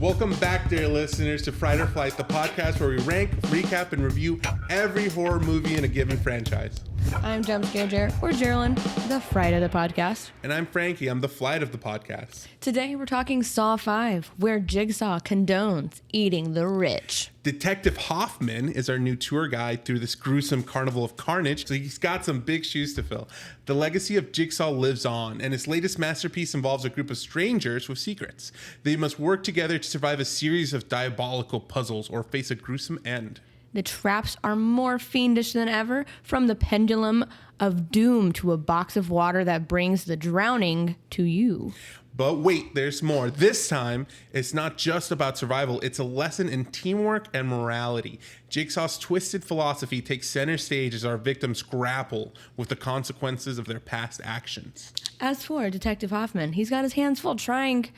Welcome back, dear listeners, to Fright or Flight, the podcast where we rank, recap, and review every horror movie in a given franchise. I'm Jumpscare Jer, or Geraldine, the fright of the podcast. And I'm Frankie, I'm the flight of the podcast. Today we're talking Saw 5, where Jigsaw condones eating the rich. Detective Hoffman is our new tour guide through this gruesome carnival of carnage, so he's got some big shoes to fill. The legacy of Jigsaw lives on, and his latest masterpiece involves a group of strangers with secrets. They must work together to survive a series of diabolical puzzles or face a gruesome end. The traps are more fiendish than ever, from the pendulum of doom to a box of water that brings the drowning to you. But wait, there's more. This time, it's not just about survival. It's a lesson in teamwork and morality. Jigsaw's twisted philosophy takes center stage as our victims grapple with the consequences of their past actions. As for Detective Hoffman, he's got his hands full trying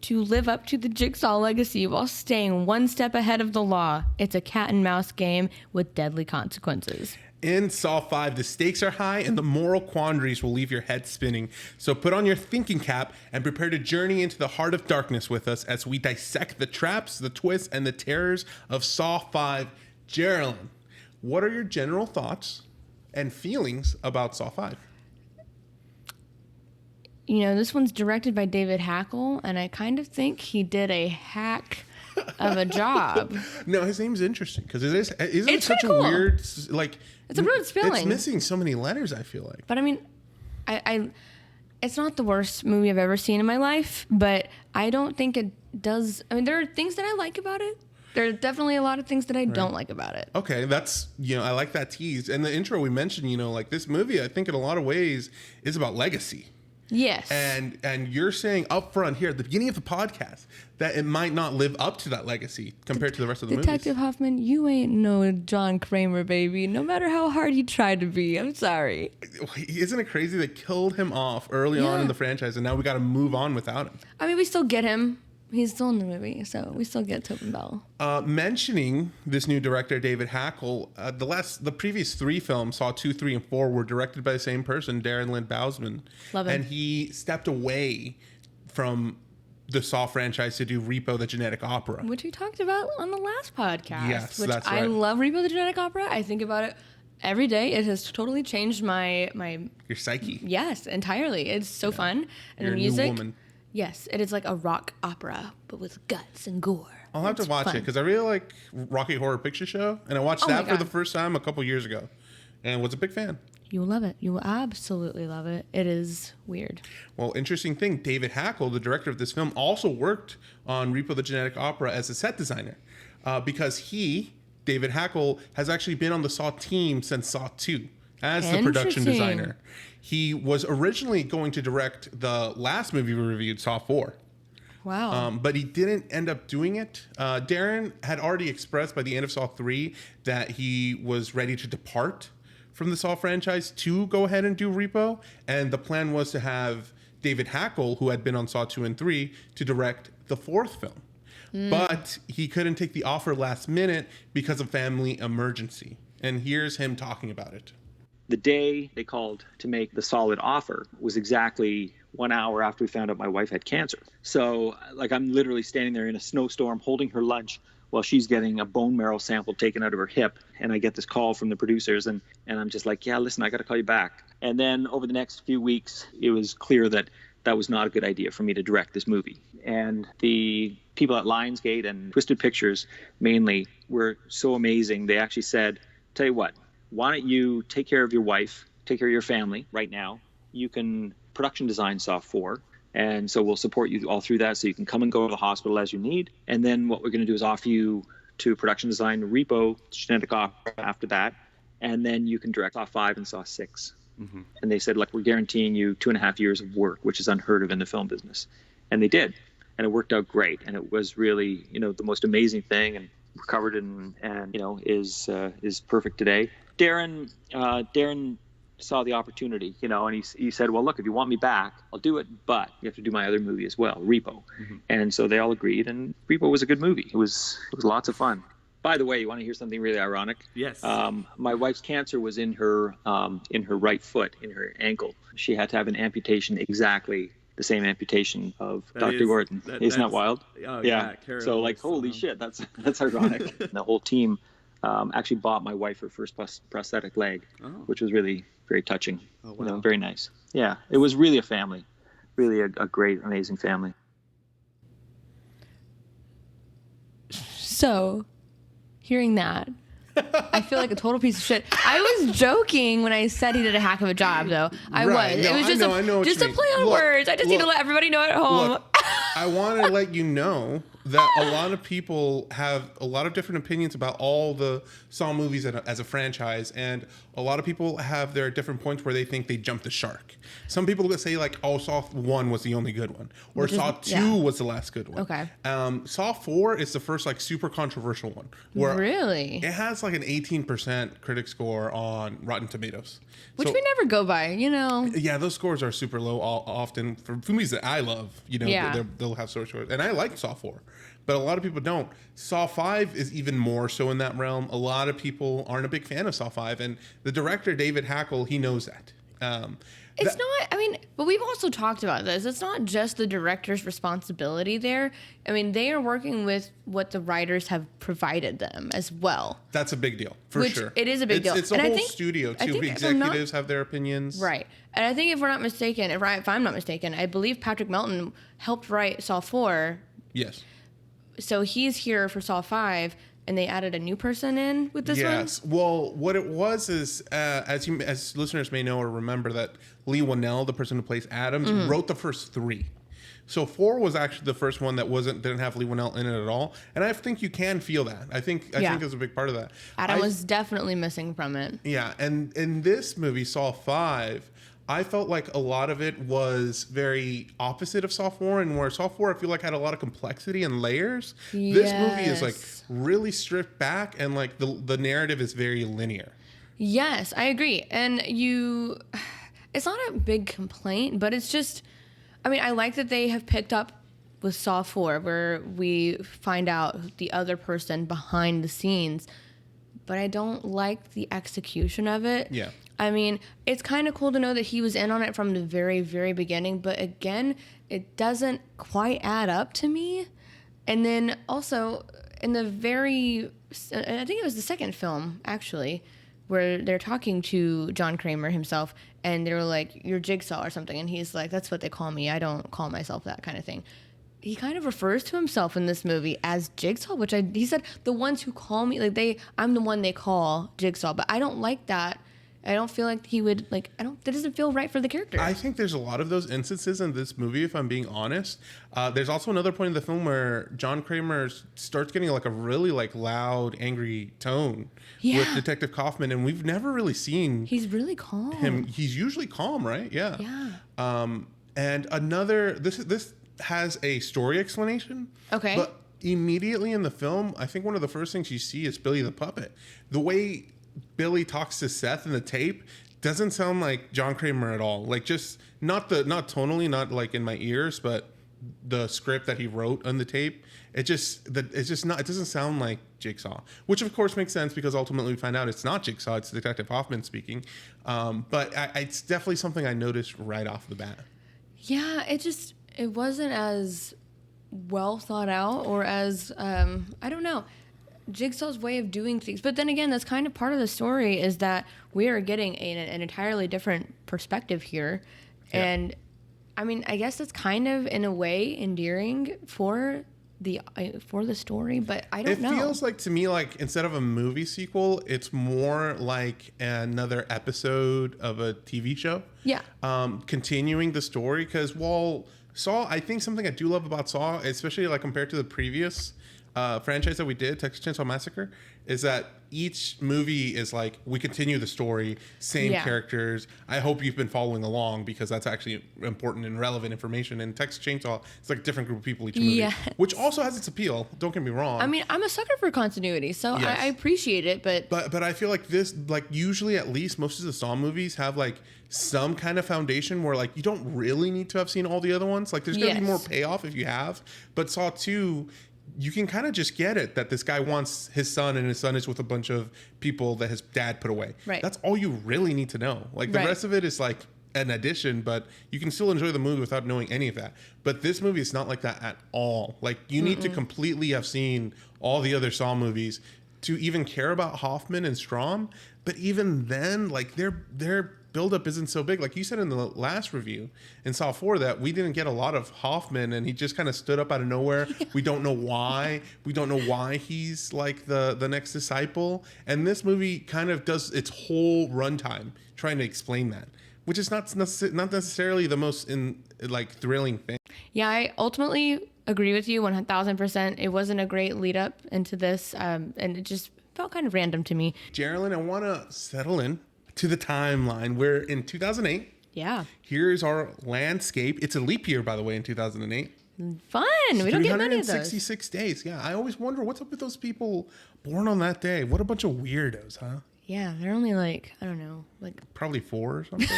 to live up to the Jigsaw legacy while staying one step ahead of the law. It's a cat and mouse game with deadly consequences. In Saw 5, the stakes are high and the moral quandaries will leave your head spinning. So put on your thinking cap and prepare to journey into the heart of darkness with us as we dissect the traps, the twists, and the terrors of Saw 5. Geraldine, what are your general thoughts and feelings about Saw 5? You know, this one's directed by David Hackle, and I kind of think he did a hack of a job. No, his name's interesting because isn't it such cool. a weird, like... It's a weird spelling. It's missing so many letters, I feel like. But I mean, I it's not the worst movie I've ever seen in my life, but I don't think it does... I mean, there are things that I like about it. There are definitely a lot of things that I don't like about it. Okay, that's, I like that tease. And the intro we mentioned, like this movie, I think in a lot of ways is about legacy. Yes. And you're saying up front here at the beginning of the podcast that it might not live up to that legacy compared to the rest of the movies. Detective Hoffman, you ain't no John Kramer, baby. No matter how hard he tried to be. I'm sorry. Isn't it crazy they killed him off early on in the franchise and now we got to move on without him? I mean, we still get him. He's still in the movie, so we still get Tobin Bell. Mentioning this new director, David Hackle, the previous 3 films, Saw 2, 3, and 4, were directed by the same person, Darren Lynn Bousman. Love him. And he stepped away from the Saw franchise to do Repo the Genetic Opera. Which we talked about on the last podcast. Yes, which that's right. I love Repo the Genetic Opera. I think about it every day. It has totally changed my Your psyche. Yes, entirely. It's so fun. And You're the music. a new woman. Yes, it is like a rock opera, but with guts and gore. I'll have to watch it because I really like Rocky Horror Picture Show, and I watched that for the first time a couple years ago, and was a big fan. You will love it. You will absolutely love it. It is weird. Well, interesting thing, David Hackle, the director of this film, also worked on Repo the Genetic Opera as a set designer because David Hackle, has actually been on the Saw team since Saw 2 as the production designer. He was originally going to direct the last movie we reviewed, Saw 4. Wow. But he didn't end up doing it. Darren had already expressed by the end of Saw 3 that he was ready to depart from the Saw franchise to go ahead and do Repo. And the plan was to have David Hackle, who had been on Saw 2 and 3, to direct the 4th film. But he couldn't take the offer last minute because of family emergency. And here's him talking about it. The day they called to make the solid offer was exactly 1 hour after we found out my wife had cancer. So, I'm literally standing there in a snowstorm holding her lunch while she's getting a bone marrow sample taken out of her hip. And I get this call from the producers, and I'm just like, yeah, listen, I got to call you back. And then over the next few weeks, it was clear that that was not a good idea for me to direct this movie. And the people at Lionsgate and Twisted Pictures mainly were so amazing. They actually said, tell you what, why don't you take care of your wife, take care of your family right now? You can production design Saw 4, and so we'll support you all through that so you can come and go to the hospital as you need. And then what we're going to do is offer you to production design Repo, Genetic Opera after that, and then you can direct Saw 5 and Saw 6. Mm-hmm. And they said, we're guaranteeing you 2.5 years of work, which is unheard of in the film business. And they did, and it worked out great. And it was really, the most amazing thing, and recovered and is perfect today. Darren saw the opportunity, and he said, well, look, if you want me back, I'll do it, but you have to do my other movie as well, Repo. Mm-hmm. And so they all agreed, and Repo was a good movie. It was lots of fun. By the way, you want to hear something really ironic? Yes. My wife's cancer was in her right foot, in her ankle. She had to have an amputation exactly the same amputation of That Dr. is- Gordon. Isn't that wild? Oh, Yeah. Carol So like, was, holy shit, that's ironic. The whole team actually bought my wife her first prosthetic leg, which was really very touching. Oh, wow. Very nice. Yeah, it was really a family, really a great, amazing family. So, hearing that, I feel like a total piece of shit. I was joking when I said he did a heck of a job, though. I Right. was. No, It was I just know what just you a mean. play on Look, words. I just need to let everybody know at home. Look, I want to let you know that a lot of people have a lot of different opinions about all the Saw movies as a franchise, and a lot of people have their different points where they think they jumped the shark. Some people would say like, "Oh, Saw 1 was the only good one," or Saw 2 was the last good one. Okay. Saw 4 is the first like super controversial one. Where Really? It has like an 18% critic score on Rotten Tomatoes. Which So- we never go by, Yeah, those scores are super low often for movies that I love. Yeah. They'll have sort of scores, and I like Saw 4, but a lot of people don't. Saw 5 is even more so in that realm. A lot of people aren't a big fan of Saw 5, and the director David Hackle, he knows that. It's not, but we've also talked about this. It's not just the director's responsibility there. They are working with what the writers have provided them as well. That's a big deal, for Which sure. it is a big deal. It's a And I whole think- studio, I too. think if I'm not- Executives have their opinions. Right. And I think if I'm not mistaken, I believe Patrick Melton helped write Saw 4. Yes. So he's here for Saw 5, and they added a new person in with this one? Yes. Well, what it was is, as listeners may know or remember, that Lee Winnell, the person who plays Adams, Mm-hmm. wrote the first 3. So 4 was actually the first one that didn't have Lee Winnell in it at all, and I think you can feel that. I think there's a big part of that. Adam was definitely missing from it. Yeah, and in this movie, Saw 5, I felt like a lot of it was very opposite of Saw 4, and where Saw 4 I feel like had a lot of complexity and layers. This movie is like Yes. really stripped back, and like the narrative is very linear. Yes, I agree. And it's not a big complaint, but it's just, I like that they have picked up with Saw 4, where we find out the other person behind the scenes, but I don't like the execution of it. Yeah. It's kind of cool to know that he was in on it from the very, very beginning, but again, it doesn't quite add up to me. And then also, in I think it was the second film, actually, where they're talking to John Kramer himself, and they were like, "You're Jigsaw" or something, and he's like, "That's what they call me. I don't call myself that," kind of thing. He kind of refers to himself in this movie as Jigsaw, which he said, the ones who call me, I'm the one they call Jigsaw, but I don't like that. I don't feel like he would, that doesn't feel right for the character. I think there's a lot of those instances in this movie, if I'm being honest. There's also another point in the film where John Kramer starts getting like a really loud, angry tone with Detective Kaufman, and we've never really seen He's really calm. him. He's usually calm, right? Yeah. Yeah. And this has a story explanation. Okay. But immediately in the film, I think one of the first things you see is Billy the puppet. The way Billy talks to Seth in the tape doesn't sound like John Kramer at all. Like, just not tonally, not like in my ears, but the script that he wrote on the tape. It doesn't sound like Jigsaw, which of course makes sense because ultimately we find out it's not Jigsaw, it's Detective Hoffman speaking. But it's definitely something I noticed right off the bat. Yeah, it wasn't as well thought out, or as, I don't know, Jigsaw's way of doing things. But then again, that's kind of part of the story, is that we are getting an entirely different perspective here. Yeah. And I guess that's kind of in a way endearing for the story, but I don't know. It feels like to me, like instead of a movie sequel, it's more like another episode of a TV show. Yeah. Continuing the story, because while Saw, I think something I do love about Saw, especially like compared to the previous franchise that we did, Texas Chainsaw Massacre, is that each movie is like, we continue the story, same characters. I hope you've been following along, because that's actually important and relevant information. And Texas Chainsaw, it's like a different group of people each movie, which also has its appeal. Don't get me wrong. I'm a sucker for continuity, so Yes. I appreciate it, but I feel like this, like usually at least most of the Saw movies have like some kind of foundation where like you don't really need to have seen all the other ones. Like there's gonna be more payoff if you have, but Saw 2, you can kind of just get it that this guy wants his son, and his son is with a bunch of people that his dad put away. Right. That's all you really need to know. Like the rest of it is like an addition, but you can still enjoy the movie without knowing any of that. But this movie is not like that at all. Like, you need to completely have seen all the other Saw movies to even care about Hoffman and Strahm. But even then, like, their buildup isn't so big. Like you said in the last review in Saw 4 that we didn't get a lot of Hoffman, and he just kind of stood up out of nowhere. Yeah. We don't know why. We don't know why he's like the next disciple. And this movie kind of does its whole runtime trying to explain that, which is not necessarily the most thrilling thing. Yeah, I ultimately agree with you 1,000%. It wasn't a great lead up into this, and it just felt kind of random to me. Geraldine, I want to settle in to the timeline. We're in 2008. Yeah. Here's our landscape. It's a leap year, by the way, in 2008. Fun. We don't get many of those. 366 days. Yeah, I always wonder what's up with those people born on that day. What a bunch of weirdos, huh? Yeah, they're only like, I don't know, like probably 4 or something.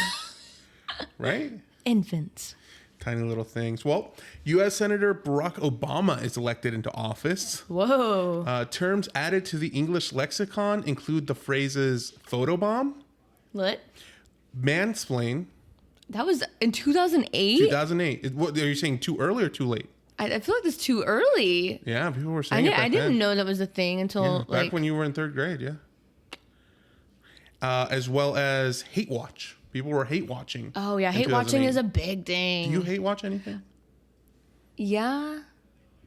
Right? Infants. Tiny little things. Well, U.S. Senator Barack Obama is elected into office. Whoa. Terms added to the English lexicon include the phrases photobomb. What? Mansplain. That was in 2008? 2008. What, are you saying too early or too late? I feel like it's too early. Yeah, people were saying I didn't know that was a thing until back when you were in 3rd grade, yeah. As well as hate watch. People were hate watching. Oh, yeah. Hate watching is a big thing. Do you hate watch anything? Yeah.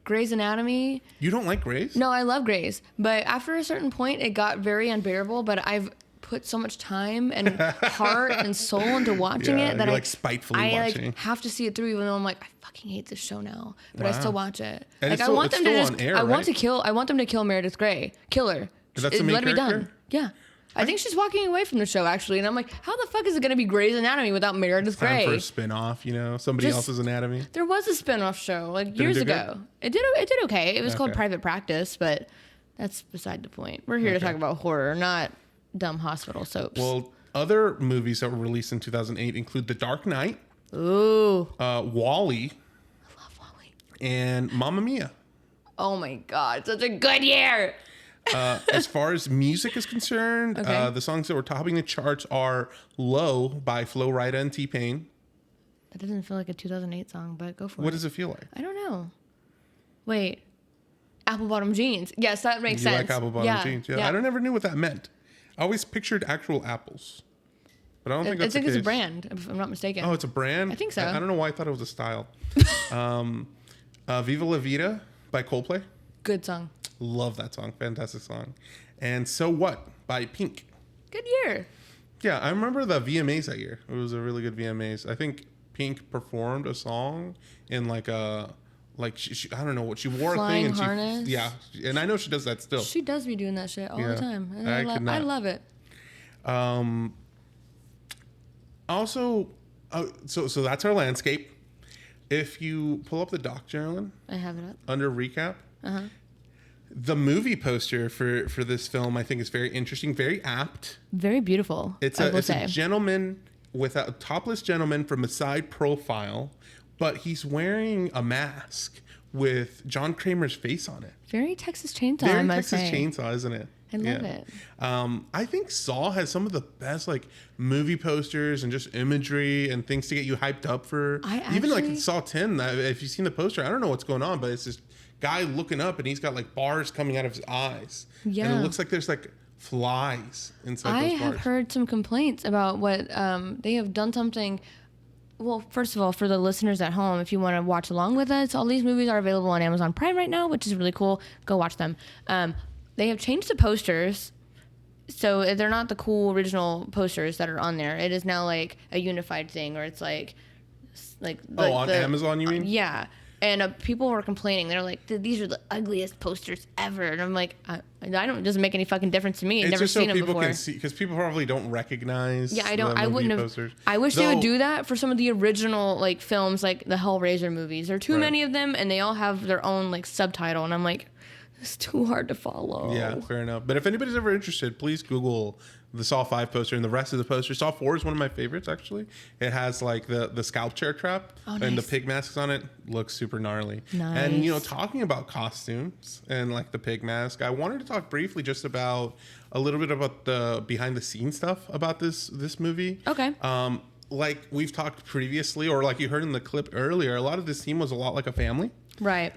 Grey's Anatomy. You don't like Grey's? No, I love Grey's. But after a certain point, it got very unbearable. But I've put so much time and heart and soul into watching it that I spitefully watching. Like have to see it through, even though I'm like, I fucking hate this show now. But I still watch it. And like I want them to just air, I want them to kill Meredith Grey. Kill her. That's the main Let it be character? done. Yeah. I think she's walking away from the show, actually. And I'm like, how the fuck is it going to be Grey's Anatomy without Meredith Grey? Time for a spin-off, somebody else's anatomy. There was a spin-off show years ago. It did okay. It was called Private Practice, but that's beside the point. We're here to talk about horror, not dumb hospital soaps. Well, other movies that were released in 2008 include The Dark Knight. Ooh. WALL-E. I love WALL-E. And Mamma Mia. Oh my God, such a good year. As far as music is concerned, the songs that were topping the charts are Low by Flo Rida and T-Pain. That doesn't feel like a 2008 song, but go for it. What does it feel like? I don't know. Wait. Apple bottom jeans. Yes, that makes sense. You like apple bottom jeans? Yeah. I never knew what that meant. I always pictured actual apples. But I don't think that's the case. it's a brand, if I'm not mistaken. Oh, it's a brand? I think so. I don't know why I thought it was a style. Viva La Vida by Coldplay. Good song. Love that song. Fantastic song. And So What by Pink. Good year. Yeah, I remember the VMAs that year. It was a really good VMAs. I think Pink performed a song in I don't know what she wore. Flying a thing and harness. And I know she does that still. She does be doing that shit all the time. And I love it. Also, so that's our landscape. If you pull up the doc, Geraldine, I have it up under recap. The movie poster for this film, I think, is very interesting, very apt. Very beautiful. It's a gentleman with a topless gentleman from a side profile, but he's wearing a mask with John Kramer's face on it. Very Texas Chainsaw. Very Texas Chainsaw, isn't it? I love it. I think Saw has some of the best movie posters and just imagery and things to get you hyped up for. Even like Saw 10. If you've seen the poster, I don't know what's going on, but it's this guy looking up and he's got bars coming out of his eyes. Yeah. And it looks like there's flies inside those bars. I have heard some complaints about what they have done something. Well, first of all, for the listeners at home, if you want to watch along with us, all these movies are available on Amazon Prime right now, which is really cool. Go watch them. They have changed the posters, so they're not the cool original posters that are on there. It is now a unified thing, or it's on Amazon, you mean? Yeah. And people were complaining. They're like, these are the ugliest posters ever. And I'm like, it doesn't make any fucking difference to me. I've never seen them before. People can see, because people probably don't recognize. Yeah, I wouldn't have. Posters. I wish they would do that for some of the original films, like the Hellraiser movies. There are too many of them, and they all have their own subtitle. And I'm like, it's too hard to follow. Yeah, fair enough. But if anybody's ever interested, please Google the Saw 5 poster and the rest of the posters. Saw 4 is one of my favorites, actually. It has the scalp chair trap and the pig masks on it. Looks super gnarly. Nice. And talking about costumes and the pig mask, I wanted to talk briefly just about a little bit about the behind the scenes stuff about this movie. Okay. like we've talked previously, or like you heard in the clip earlier, a lot of this team was a lot like a family. Right.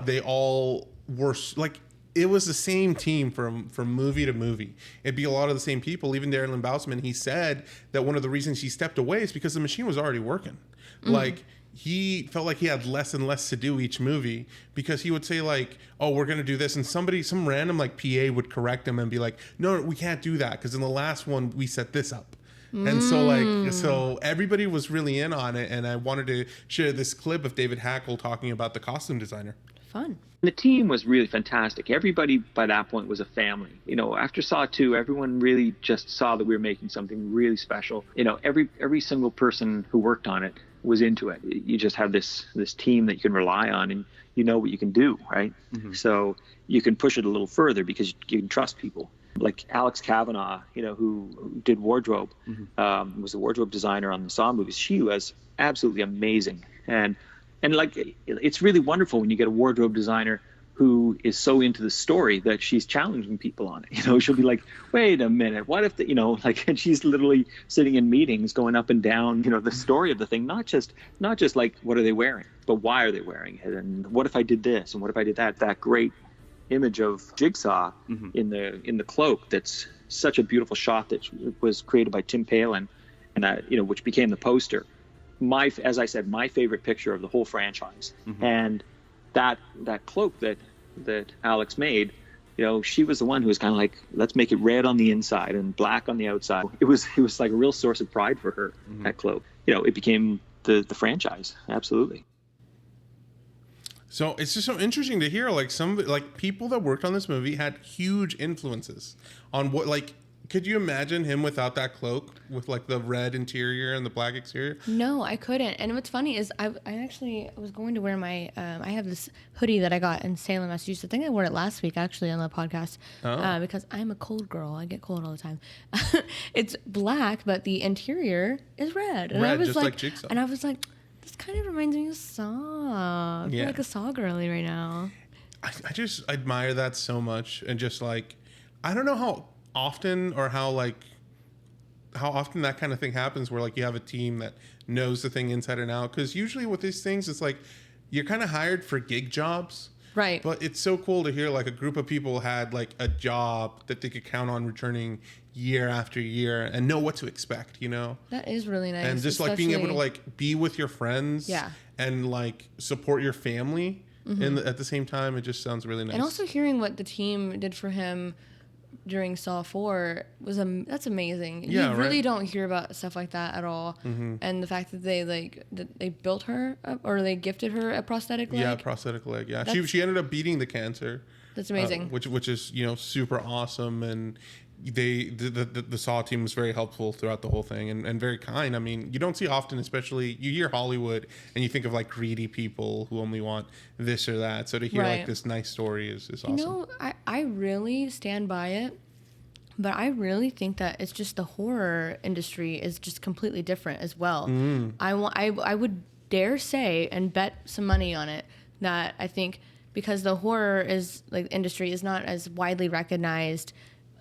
They all were like, it was the same team from movie to movie. It'd be a lot of the same people. Even Darren Bousman, he said that one of the reasons he stepped away is because the machine was already working. Like, he felt like he had less and less to do each movie, because he would say like, oh, we're going to do this. And some random like PA would correct him and be like, no, we can't do that, because in the last one we set this up. And so everybody was really in on it. And I wanted to share this clip of David Hackle talking about the costume designer. Fun. The team was really fantastic. Everybody by that point was a family. You know, after Saw 2, everyone really just saw that we were making something really special. You know, every single person who worked on it was into it. You just have this team that you can rely on, and you know what you can do, right? So you can push it a little further because you can trust people. Like Alex Kavanaugh, you know, who did wardrobe, was the wardrobe designer on the Saw movies. She was absolutely amazing. And like, it's really wonderful when you get a wardrobe designer who is so into the story that she's challenging people on it. You know, she'll be like, wait a minute, what if the, you know, like, and she's literally sitting in meetings going up and down, you know, the story of the thing, not just like, what are they wearing, but why are they wearing it? And what if I did this? And what if I did that? That great image of Jigsaw in the cloak, that's such a beautiful shot that was created by Tim Palin, and you know, which became the poster. As I said, my favorite picture of the whole franchise. And that cloak that Alex made, you know, she was the one who was kind of like, let's make it red on the inside and black on the outside. It was like a real source of pride for her, that cloak. You know, it became the franchise. Absolutely. So it's just so interesting to hear, like, some like people that worked on this movie had huge influences on what, like, could you imagine him without that cloak with like the red interior and the black exterior? No, I couldn't. And what's funny is I actually was going to wear my I have this hoodie that I got in Salem, Massachusetts. I think I wore it last week actually on the podcast because I'm a cold girl. I get cold all the time. It's black, but the interior is red. And Red, I was just like Jigsaw. And I was like, this kind of reminds me of Saw. I feel like a Saw girly right now. I just admire that so much, and just like, I don't know how often that kind of thing happens, where like you have a team that knows the thing inside and out, because usually with these things it's like you're kind of hired for gig jobs, right? But it's so cool to hear like a group of people had like a job that they could count on returning year after year and know what to expect, you know. That is really nice. And just like being able to like be with your friends, and like support your family at the same time, it just sounds really nice. And also hearing what the team did for him during Saw 4 was that's amazing. Yeah, you really don't hear about stuff like that at all. And the fact that they built her up, or they gifted her a prosthetic leg. Yeah, prosthetic leg. Yeah, she ended up beating the cancer. That's amazing. Which is, you know, super awesome. And the Saw team was very helpful throughout the whole thing, and very kind. I mean, you don't see often, especially you hear Hollywood and you think of like greedy people who only want this or that. So to hear like this nice story is awesome. You know, I really stand by it, but I really think that it's just the horror industry is just completely different as well. I would dare say and bet some money on it that I think because the horror is like industry is not as widely recognized,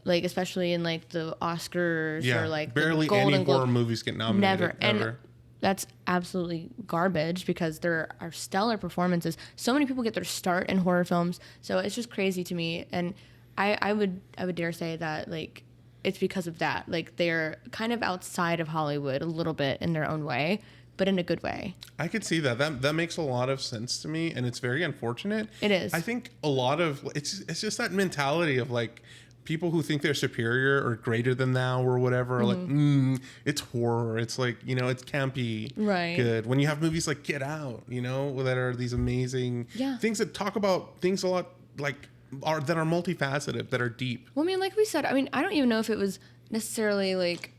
like especially in like the Oscars or like barely the Golden any horror Globe. movies get nominated. Never. And that's absolutely garbage, because there are stellar performances. So many people get their start in horror films, so it's just crazy to me. And I would dare say that like it's because of that. Like they're kind of outside of Hollywood a little bit in their own way, but in a good way. I could see that. That makes a lot of sense to me, and it's very unfortunate. It is. I think a lot of it's just that mentality of like people who think they're superior or greater than thou or whatever, like, it's horror. It's like, you know, it can't be good. When you have movies like Get Out, you know, that are these amazing things that talk about things a lot like that are multifaceted, that are deep. Well, I mean, like we said, I mean, I don't even know if it was necessarily like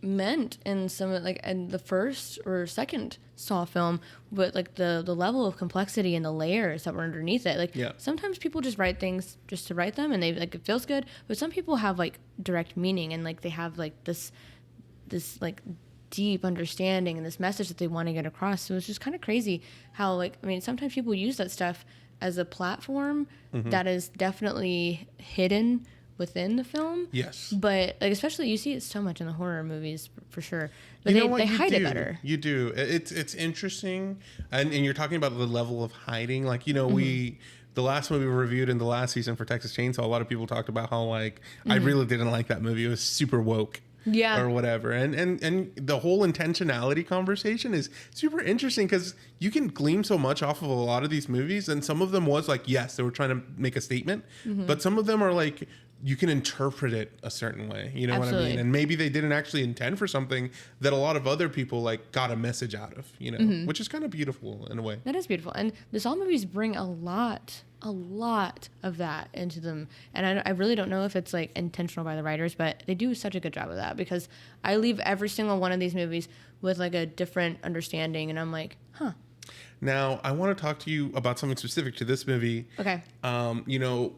meant in some like in the first or second Saw film, but like the level of complexity and the layers that were underneath it. Like sometimes people just write things just to write them, and they like it feels good, but some people have like direct meaning, and like they have like this like deep understanding and this message that they want to get across. So it's just kind of crazy how like, I mean, sometimes people use that stuff as a platform that is definitely hidden within the film. Yes. But like, especially you see it so much in the horror movies for sure. But You know what? they You hide do. it better. You do. It's interesting, and you're talking about the level of hiding. Like, you know, the last movie we reviewed in the last season for Texas Chainsaw, a lot of people talked about how like I really didn't like that movie. It was super woke. Yeah. Or whatever. And the whole intentionality conversation is super interesting because you can glean so much off of a lot of these movies. And some of them was like, yes, they were trying to make a statement. But some of them are like, you can interpret it a certain way. You know Absolutely. what I mean? And maybe they didn't actually intend for something that a lot of other people like got a message out of, you know, which is kind of beautiful in a way. That is beautiful. And the Saw movies bring a lot of that into them. And I really don't know if it's like intentional by the writers, but they do such a good job of that because I leave every single one of these movies with like a different understanding. And I'm like, huh. Now, I want to talk to you about something specific to this movie. Okay. You know,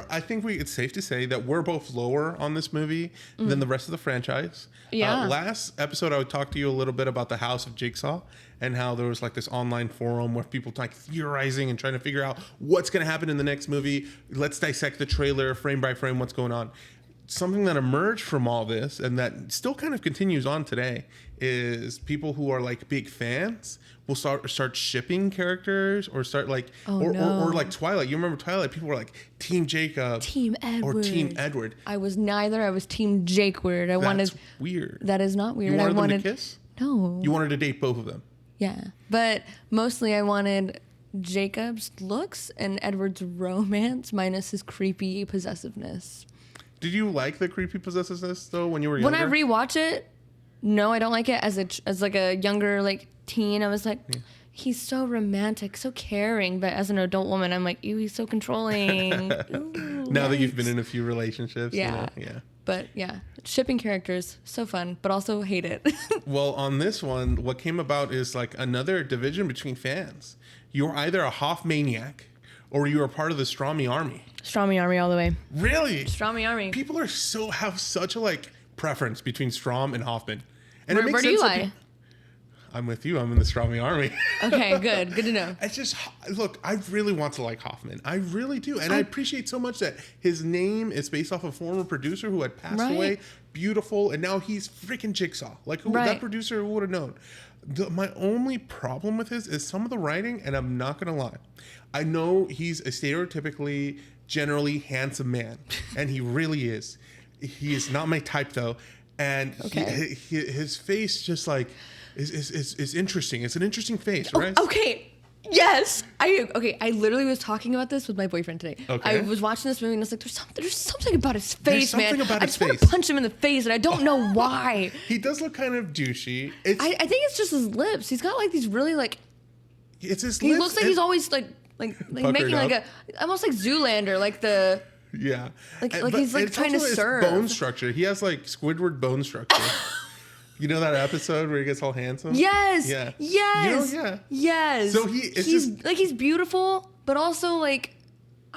I think it's safe to say that we're both lower on this movie than the rest of the franchise. Yeah. Last episode, I would talk to you a little bit about the House of Jigsaw and how there was like this online forum where people like theorizing and trying to figure out what's going to happen in the next movie. Let's dissect the trailer frame by frame, what's going on. Something that emerged from all this and that still kind of continues on today is people who are like big fans will start shipping characters or start like or like Twilight. You remember Twilight? People were like Team Jacob, Team Edward, or Team Edward. I was neither. I was Team Jakeward. That's weird. That is not weird. You wanted I wanted them to kiss? No. You wanted to date both of them. Yeah, but mostly I wanted Jacob's looks and Edward's romance minus his creepy possessiveness. Did you like the creepy possessiveness though when you were younger? When I rewatch it, no, I don't like it as like a younger like teen. I was like, he's so romantic, so caring, but as an adult woman, I'm like, ew, he's so controlling. Ooh, now that you've been in a few relationships, yeah, you know, yeah. But yeah, shipping characters, so fun, but also hate it. Well, on this one, what came about is like another division between fans. You're either a Hoffmaniac or you are part of the Strahmy army. Strahmy army all the way. Really? Strahmy army. People have such a like preference between Strahm and Hoffman. And Where do you lie? I'm with you. I'm in the Strahmy army. Okay, good to know. It's just, look, I really want to like Hoffman. I really do. And I appreciate so much that his name is based off a former producer who had passed away. Beautiful. And now he's freaking Jigsaw. Like, that producer, who would have known? My only problem with his is some of the writing, and I'm not going to lie. I know he's a stereotypically, generally handsome man. And he really is. He is not my type, though. And his face just like... is interesting. It's an interesting face, right? Okay. Yes. I literally was talking about this with my boyfriend today. Okay. I was watching this movie and I was like, there's something about his face, man. About I his just want face. to punch him in the face and I don't know why. He does look kind of douchey. I think it's just his lips. He's got like these really like... It's his He lips. looks like he's always like making like a... Almost like Zoolander, like the... Yeah. Like he's like trying to serve. Bone structure. He has like Squidward bone structure. You know that episode where he gets all handsome? Yes. Yeah. Yes. You know, yeah. Yes. So he's beautiful, but also like,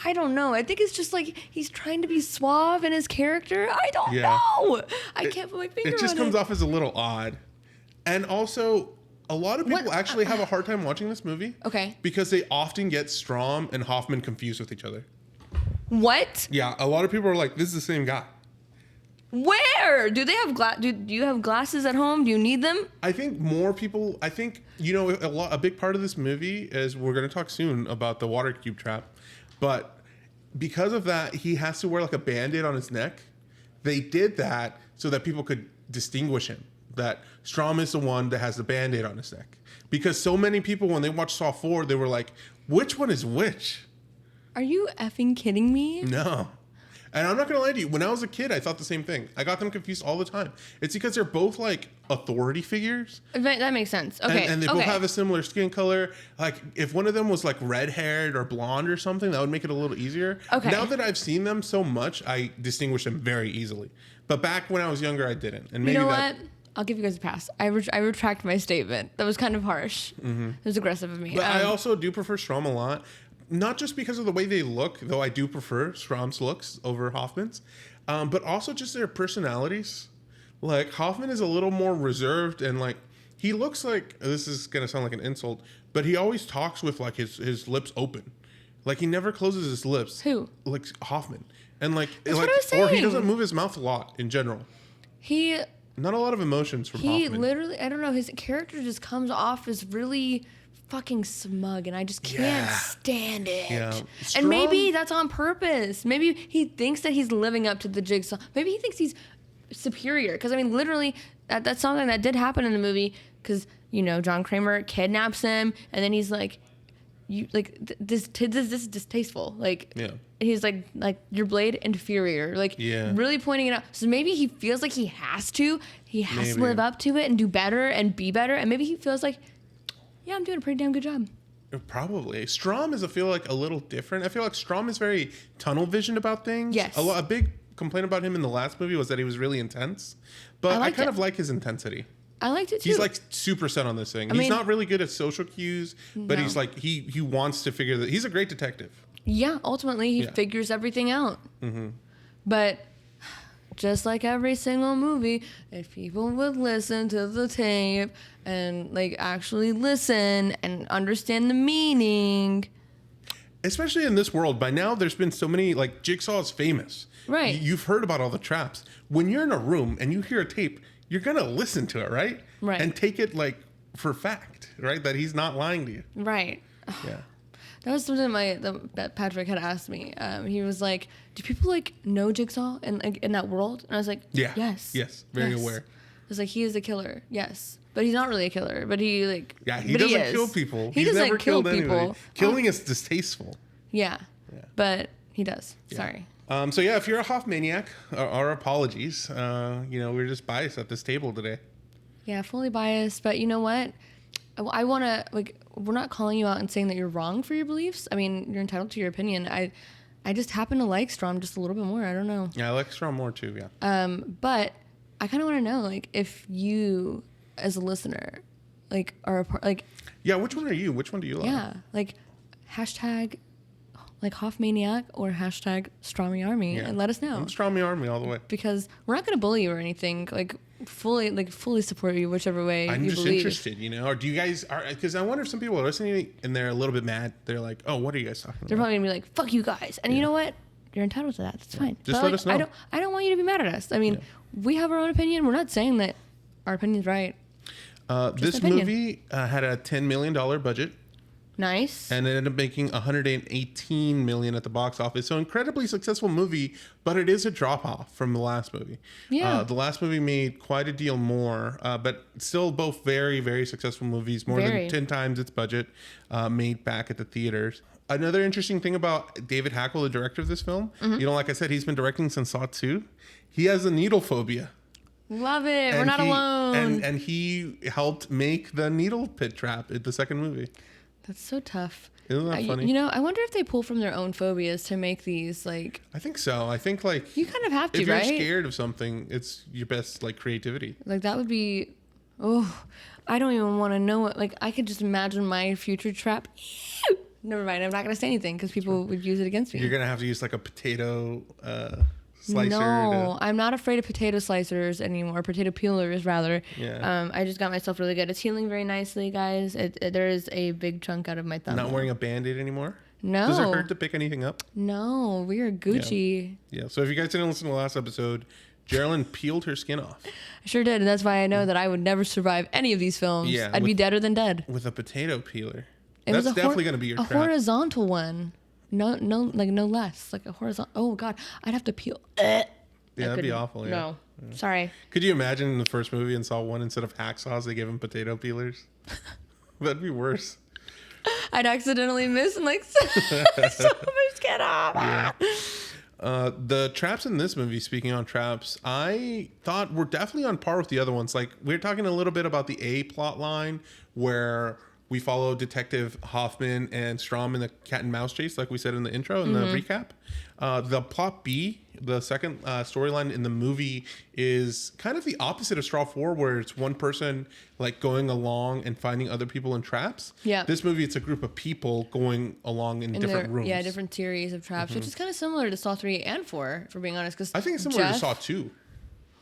I don't know. I think it's just like he's trying to be suave in his character. I don't know. I can't put my finger on it. It just comes off as a little odd. And also, a lot of people actually have a hard time watching this movie. Okay. Because they often get Strahm and Hoffman confused with each other. What? Yeah. A lot of people are like, this is the same guy. Where do they have do you have glasses at home? Do you need them? I think more people. I think a big part of this movie is we're going to talk soon about the water cube trap, but because of that, he has to wear like a Band-Aid on his neck. They did that so that people could distinguish him. That Strahm is the one that has the Band-Aid on his neck, because so many people when they watched Saw 4, they were like, "Which one is which?" Are you effing kidding me? No. And I'm not going to lie to you. When I was a kid, I thought the same thing. I got them confused all the time. It's because they're both like authority figures. That makes sense. Okay. And they both have a similar skin color. Like if one of them was like red-haired or blonde or something, that would make it a little easier. Okay. Now that I've seen them so much, I distinguish them very easily. But back when I was younger, I didn't. And maybe you know what? I'll give you guys a pass. I retract my statement. That was kind of harsh. Mm-hmm. It was aggressive of me. But I also do prefer Strahm a lot. Not just because of the way they look, though I do prefer Strahm's looks over Hoffman's, but also just their personalities. Like, Hoffman is a little more reserved and, like, he looks like, this is going to sound like an insult, but he always talks with, like, his lips open. Like, he never closes his lips. Who? Like Hoffman. And like, That's what I was or he saying. doesn't move his mouth a lot in general. He Not a lot of emotions from Hoffman. literally, I don't know, his character just comes off as really fucking smug, and I just can't stand it. Yeah. And maybe that's on purpose. Maybe he thinks that he's living up to the Jigsaw. Maybe he thinks he's superior. Because, I mean, literally, that's something that did happen in the movie. Because, you know, John Kramer kidnaps him, and then he's like, this is distasteful. Like, Yeah. he's like your blade inferior. Like, really pointing it out. So maybe he feels like he has to live up to it and do better and be better. And maybe he feels like, yeah, I'm doing a pretty damn good job. Probably. Strahm is, I feel like, a little different. I feel like Strahm is very tunnel visioned about things. Yes. A big complaint about him in the last movie was that he was really intense. But I kind of like his intensity. I liked it too. He's like super set on this thing. He's not really good at social cues, but he's like, he wants to figure that. He's a great detective. Yeah, ultimately he figures everything out. Mm-hmm. But just like every single movie, if people would listen to the tape and like actually listen and understand the meaning. Especially in this world, by now there's been so many, like, Jigsaw is famous. Right. You've heard about all the traps. When you're in a room and you hear a tape, you're going to listen to it, right? Right. And take it, like, for fact, right? That he's not lying to you. Right. Yeah. That was something that Patrick had asked me. He was like, "Do people like know Jigsaw in that world?" And I was like, Yeah. yes, Very aware. I was like, he is a killer, yes, but he's not really a killer. But he like, he doesn't kill people. He He's doesn't never kill killed people. anybody. Killing is distasteful. Yeah, but he does. Yeah. Sorry. So yeah, if you're a Hoffmaniac, our apologies. We're just biased at this table today. Yeah, fully biased. But you know what? I want to, like, we're not calling you out and saying that you're wrong for your beliefs. I mean, you're entitled to your opinion. I just happen to like Strahm just a little bit more. I don't know. Yeah, I like Strahm more too, yeah. But I kind of want to know, like, if you, as a listener, like, are a part, like... Yeah, which one are you? Which one do you like? Yeah, like, hashtag, like, Hoffmaniac or hashtag Strahmy Army, and let us know. I'm Strahmy Army all the way. Because we're not going to bully you or anything. Like, fully support you whichever way I'm you just believe. interested, or do you guys because I wonder if some people are listening and they're a little bit mad. They're like, "Oh, what are you guys talking about?" They're probably gonna be like, "Fuck you guys," and you know what? You're entitled to that. That's fine. Just but, let like, us know. I don't want you to be mad at us. I mean, we have our own opinion. We're not saying that our opinion's right. This movie had a $10 million budget. Nice. And it ended up making $118 million at the box office. So incredibly successful movie, but it is a drop off from the last movie. Yeah. The last movie made quite a deal more, but still both very, very successful movies. More than 10 times its budget made back at the theaters. Another interesting thing about David Hackle, the director of this film, like I said, he's been directing since Saw 2. He has a needle phobia. Love it. We're not alone. And he helped make the needle pit trap in the second movie. That's so tough. Isn't that funny? I wonder if they pull from their own phobias to make these, like... I think so. I think, like... You kind of have to, right? right? If you're scared of something, it's your best, like, creativity. Like, that would be... Oh, I don't even want to know what... Like, I could just imagine my future trap. Never mind. I'm not going to say anything because people would use it against me. You're going to have to use, like, a potato slicer. No, I'm not afraid of potato slicers anymore. Potato peelers, rather. Yeah. I just got myself really good. It's healing very nicely, guys. There is a big chunk out of my thumb. Not wearing a Band-Aid anymore? No. Does it hurt to pick anything up? No, we are Gucci. Yeah. So if you guys didn't listen to the last episode, Geraldine peeled her skin off. I sure did, and that's why I know that I would never survive any of these films. Yeah, I'd be deader than dead. With a potato peeler. It That's was definitely going to be your trap. A horizontal one. No, like no less. Like a horizontal. Oh, God. I'd have to peel. Yeah, that'd be awful. Yeah. No. Yeah. Sorry. Could you imagine in the first movie in Saw 1, instead of hacksaws, they gave him potato peelers? That'd be worse. I'd accidentally miss and like so much get off. Yeah. The traps in this movie, speaking on traps, I thought were definitely on par with the other ones. Like, we're talking a little bit about the A plot line where we follow Detective Hoffman and Strahm in the cat and mouse chase, like we said in the intro and the recap. The plot B, the second storyline in the movie, is kind of the opposite of Straw 4, where it's one person like going along and finding other people in traps. Yeah. This movie, it's a group of people going along in different rooms. Yeah, different series of traps, which is kind of similar to Saw 3 and 4, for being honest. Cause I think it's similar to Saw 2.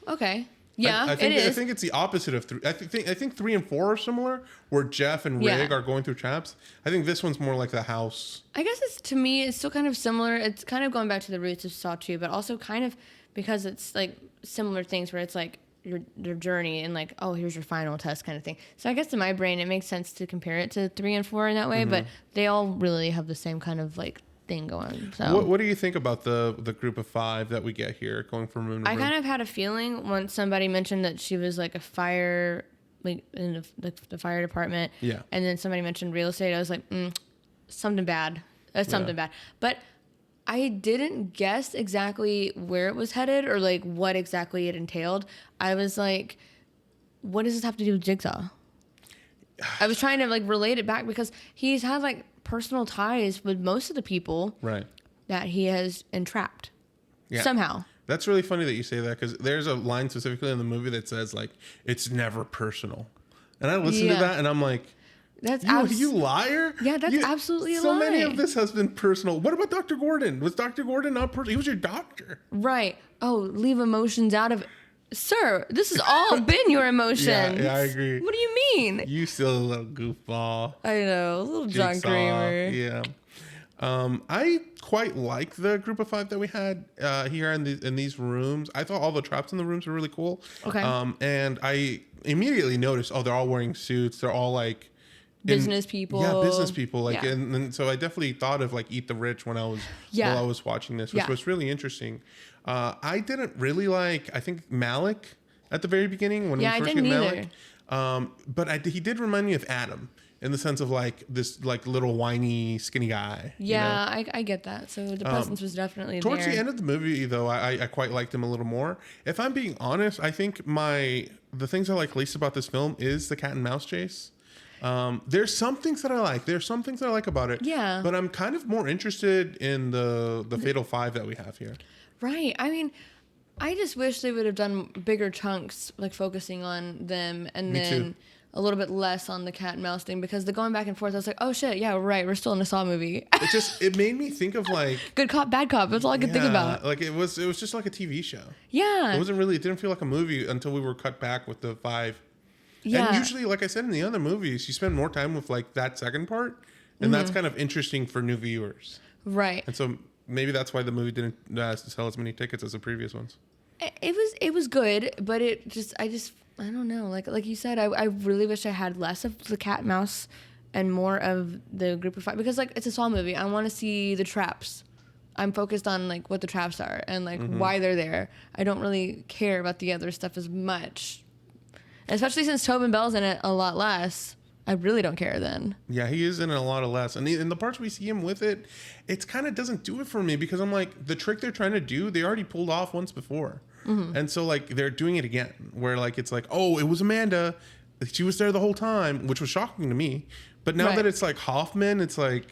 Okay. Yeah, I think, it is. I think it's the opposite of 3. I think 3 and 4 are similar, where Jeff and Rig are going through traps. I think this one's more like the house. I guess to me, it's still kind of similar. It's kind of going back to the roots of Saw 2, but also kind of because it's like similar things where it's like your journey and like, oh, here's your final test kind of thing. So I guess in my brain, it makes sense to compare it to 3 and 4 in that way, but they all really have the same kind of like thing going. So What do you think about the group of 5 that we get here going from room to room? I kind of had a feeling once somebody mentioned that she was like a fire, like in the fire department. Yeah. And then somebody mentioned real estate. I was like, something bad. That's something bad. But I didn't guess exactly where it was headed or like what exactly it entailed. I was like, what does this have to do with Jigsaw? I was trying to like relate it back because he's had like personal ties with most of the people that he has entrapped somehow. That's really funny that you say that, because there's a line specifically in the movie that says like, it's never personal. And I listened to that and I'm like, you liar. Yeah, that's absolutely a lie. So many of this has been personal. What about Dr. Gordon? Was Dr. Gordon not personal? He was your doctor. Right. Oh, leave emotions out of it. Sir, this has all been your emotions. Yeah, I agree. What do you mean? You still a little goofball. I know, a little John Kramer. Yeah. I quite like the group of 5 that we had here in these rooms. I thought all the traps in the rooms were really cool. Okay. And I immediately noticed, they're all wearing suits. They're all like business people. Yeah, business people. Like, and so I definitely thought of like Eat the Rich when I was while I was watching this, which was really interesting. I didn't really like, I think, Malik at the very beginning when we first get Malik. But he did remind me of Adam in the sense of like this like little whiny skinny guy. Yeah, I get that. So the presence was definitely towards there. the end of the movie, though, I quite liked him a little more. If I'm being honest, I think the things I like least about this film is the cat and mouse chase. There's some things that I like. There's some things that I like about it. Yeah. But I'm kind of more interested in the Fatal 5 that we have here. Right. I mean, I just wish they would have done bigger chunks, like focusing on them, and Me then too. a little bit less on the cat and mouse thing, because the going back and forth, I was like, oh shit, yeah, right, we're still in a Saw movie. It made me think of like good cop, bad cop. That's all I could think about. Like it was just like a TV show. Yeah. It didn't feel like a movie until we were cut back with the 5. Yeah. And usually, like I said in the other movies, you spend more time with like that second part, and that's kind of interesting for new viewers. Right. And so maybe that's why the movie didn't sell as many tickets as the previous ones. It was good, but I don't know. Like you said, I really wish I had less of the cat and mouse and more of the group of 5, because like it's a Saw movie. I want to see the traps. I'm focused on like what the traps are and like why they're there. I don't really care about the other stuff as much, especially since Tobin Bell's in it a lot less. I really don't care then. Yeah, he is in a lot of less. And in the parts we see him with it, it's kind of doesn't do it for me, because I'm like, the trick they're trying to do, they already pulled off once before. And so like they're doing it again, where like it's like, oh, it was Amanda. She was there the whole time, which was shocking to me. But now that it's like Hoffman, it's like,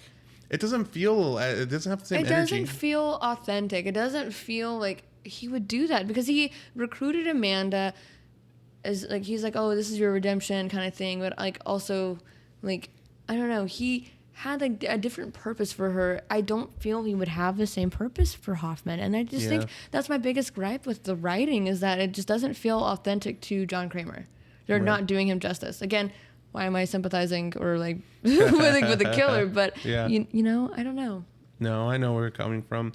it doesn't feel, it doesn't have the same energy. It doesn't feel authentic. It doesn't feel like he would do that, because he recruited Amanda as like, he's like, oh, this is your redemption kind of thing, but like also like, I don't know, he had like a different purpose for her. I don't feel he would have the same purpose for Hoffman, and I just think that's my biggest gripe with the writing, is that it just doesn't feel authentic to John Kramer. They're not doing him justice. Again, why am I sympathizing or like with the killer? But you know, I don't know. No, I know where you're coming from.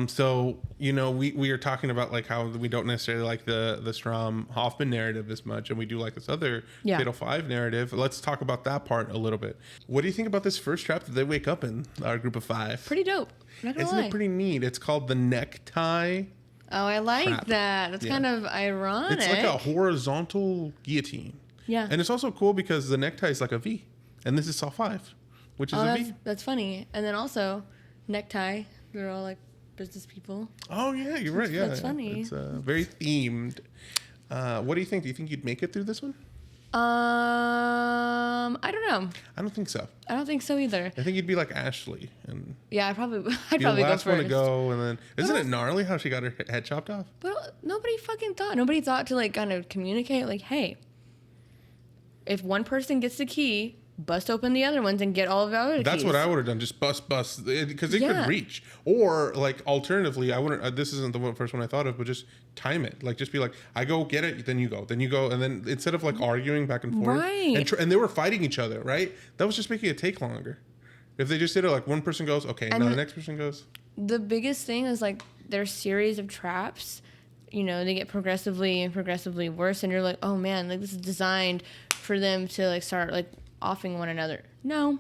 So, you know, we are talking about like how we don't necessarily like the Strahm Hoffman narrative as much, and we do like this other Fatal 5 narrative. Let's talk about that part a little bit. What do you think about this first trap that they wake up in, our group of 5? Pretty dope. Not gonna Isn't lie. it pretty neat? It's called the necktie. Oh, I like trap. that. That's kind of ironic. It's like a horizontal guillotine. Yeah. And it's also cool because the necktie is like a V, and this is Saw 5, which is a V. That's funny. And then also necktie. They're all like business people. Oh yeah, you're right. Yeah, that's funny. It's very themed. What do you think? Do you think you'd make it through this one? I don't know. I don't think so. I don't think so either. I think you'd be like Ashley, and Yeah, I'd probably be go the last first. one to go, and then isn't it gnarly how she got her head chopped off? But nobody fucking thought. Nobody thought to like kind of communicate like, hey, if one person gets the key, bust open the other ones and get all of the other keys. That's what I would have done. Just bust, because it could reach. Or like alternatively, I wouldn't. This isn't the first one I thought of, but just time it. Like just be like, I go get it, then you go, and then instead of like arguing back and forth, right? And they were fighting each other, right? That was just making it take longer. If they just did it like one person goes, okay, and now the next person goes. The biggest thing is like their series of traps. You know, they get progressively worse, and you're like, oh man, like this is designed for them to like start like offing one another. No.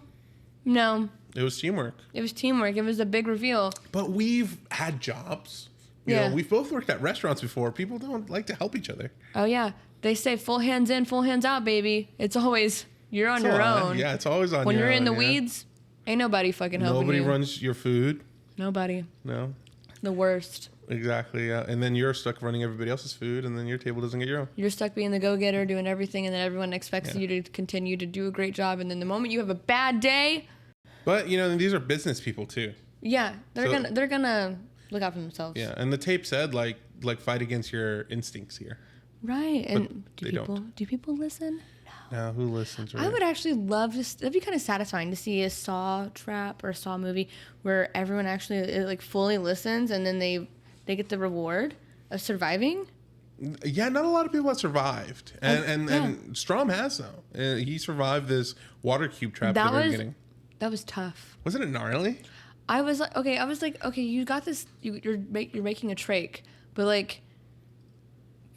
It was teamwork. It was a big reveal. But we've had jobs. You know, we've both worked at restaurants before. People don't like to help each other. Oh yeah, they say full hands in, full hands out, baby. It's always you're on your own. Yeah, it's always on. When your you're own, in the weeds, ain't nobody fucking helping you. Nobody runs your food. Nobody. No. The worst. Exactly, yeah. And then you're stuck running everybody else's food, and then your table doesn't get your own. You're stuck being the go-getter, doing everything, and then everyone expects you to continue to do a great job. And then the moment you have a bad day... But, you know, these are business people, too. Yeah, they're gonna look out for themselves. Yeah, and the tape said, like fight against your instincts here. Right, and don't. do people listen? No, who listens? Right? I would actually love to. That'd be kind of satisfying to see a Saw trap or a Saw movie where everyone actually like fully listens, and then they get the reward of surviving. Yeah, not a lot of people have survived, and Strahm has though. He survived this water cube trap at the very beginning. That was tough. Wasn't it gnarly? I was like, okay, you got this. You're making a trach, but like,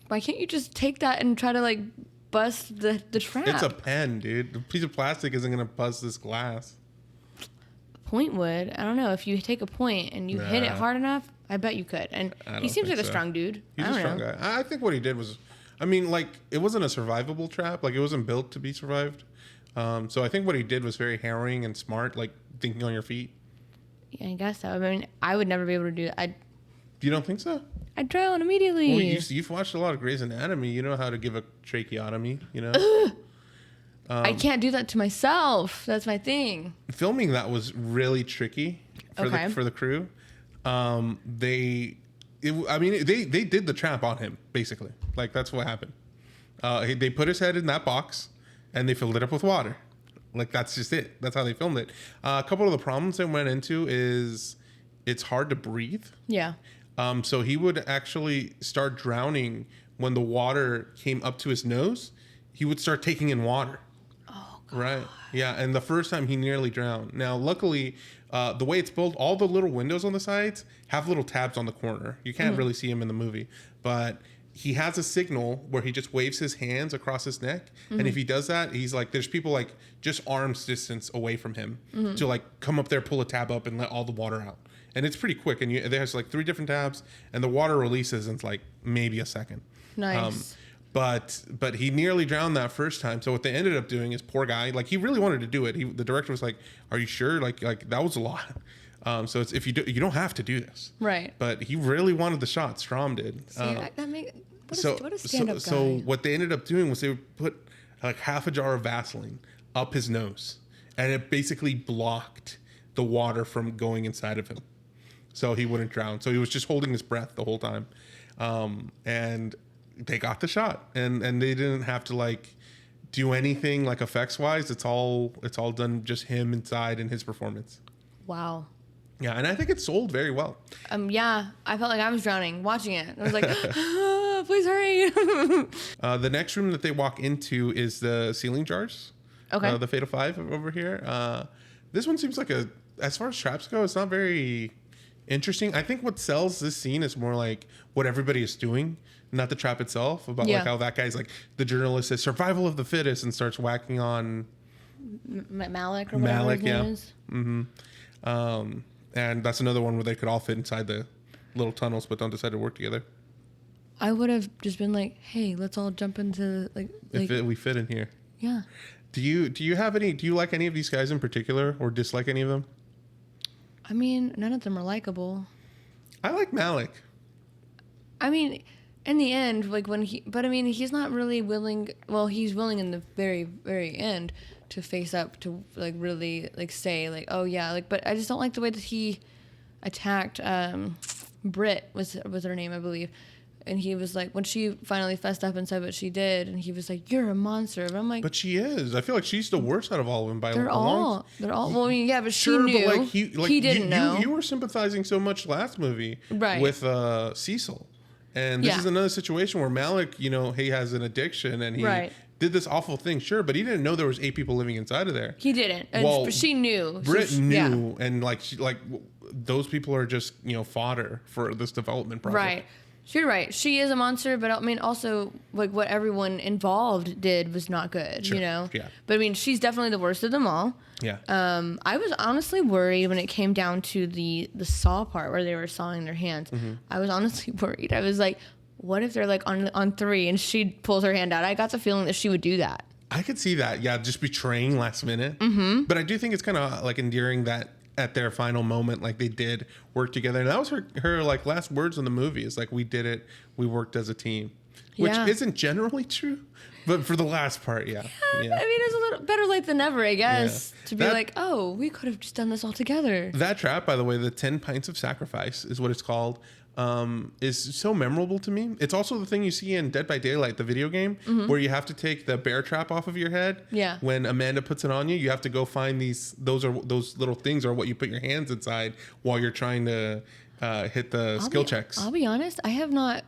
why can't you just take that and try to like bust the trap? It's a pen, dude. A piece of plastic isn't gonna bust this glass. Point would. I don't know. If you take a point and you hit it hard enough, I bet you could. And he seems like a strong dude. He's a strong guy. I think what he did was, I mean, like, it wasn't a survivable trap. Like, it wasn't built to be survived. So I think what he did was very harrowing and smart, like thinking on your feet. Yeah, I guess so. I mean, I would never be able to do that. You don't think so? I'd drown immediately. Well, you've watched a lot of Grey's Anatomy. You know how to give a tracheotomy, you know? I can't do that to myself. That's my thing. Filming that was really tricky for the crew. They did the trap on him, basically. Like, that's what happened. They put his head in that box, and they filled it up with water. Like, that's just it. That's how they filmed it. A couple of the problems they went into is it's hard to breathe. Yeah. So he would actually start drowning when the water came up to his nose. He would start taking in water. Oh, God. Right. Yeah. And the first time he nearly drowned. Now, luckily, the way it's built, all the little windows on the sides have little tabs on the corner. You can't really see him in the movie, but he has a signal where he just waves his hands across his neck. And if he does that, he's like, there's people like just arm's distance away from him to like come up there, pull a tab up and let all the water out. And it's pretty quick. And there's like 3 different tabs and the water releases in like maybe a second. Nice. But he nearly drowned that first time. So what they ended up doing is, poor guy, like he really wanted to do it. The director was like, "Are you sure? Like that was a lot." So it's, if you don't have to do this, right? But he really wanted the shot. Strahm did. See, what a stand-up guy. So what they ended up doing was they would put like half a jar of Vaseline up his nose, and it basically blocked the water from going inside of him, so he wouldn't drown. So he was just holding his breath the whole time, and they got the shot, and they didn't have to like do anything like effects wise. It's all done just him inside and his performance. Wow. Yeah, and I think it sold very well. Yeah, I felt like I was drowning watching it. I was like, please hurry. The next room that they walk into is the ceiling jars. Okay. The Fatal Five over here. This one seems like as far as traps go, it's not very interesting. I think what sells this scene is more like what everybody is doing, not the trap itself. About like how that guy's like, the journalist says survival of the fittest and starts whacking on Malik or whatever his name is. Mm-hmm. And that's another one where they could all fit inside the little tunnels, but don't decide to work together. I would have just been like, hey, let's all jump into we fit in here. Yeah. Do you like any of these guys in particular, or dislike any of them? I mean, none of them are likable. I like Malik. I mean, in the end, like he's not really willing. Well, he's willing in the very, very end to face up to like really like say like, oh yeah, like. But I just don't like the way that he attacked Britt was her name, I believe. And he was like, when she finally fessed up and said what she did, and he was like, "You're a monster." But I'm like, but she is. I feel like she's the worst out of all of them by they're a long. all. Well, I mean, yeah, but Sure, she knew. but He didn't know. You were sympathizing so much last movie, Right. with Cecil, and this Yeah. is another situation where Malik, he has an addiction and he Right. did this awful thing. Sure, but he didn't know there was 8 people living inside of there. He didn't. And Well, but she knew. Britt So knew, and those people are just fodder for this development project. Right. You're right. She is a monster, but I mean, also, like, what everyone involved did was not good, Sure. Yeah. But I mean, she's definitely the worst of them all. Yeah. I was honestly worried when it came down to the saw part where they were sawing their hands. Mm-hmm. I was honestly worried. I was like, what if they're like on 3 and she pulls her hand out? I got the feeling that she would do that. I could see that. Yeah, just betraying last minute. Mm-hmm. But I do think it's kind of like endearing that at their final moment, like they did work together, and that was her like last words in the movie. Is like, we did it. We worked as a team, which Yeah. isn't generally true, but for the last part, yeah. I mean, it's a little better late than never, I guess, Yeah. to be like, oh, we could have just done this all together. That trap, by the way, the 10 pints of sacrifice is what it's called, is so memorable to me. It's also the thing you see in Dead by Daylight, the video game, where you have to take the bear trap off of your head. Yeah. When Amanda puts it on you, you have to go find those little things are what you put your hands inside while you're trying to hit the skill checks. I'll be honest, I have not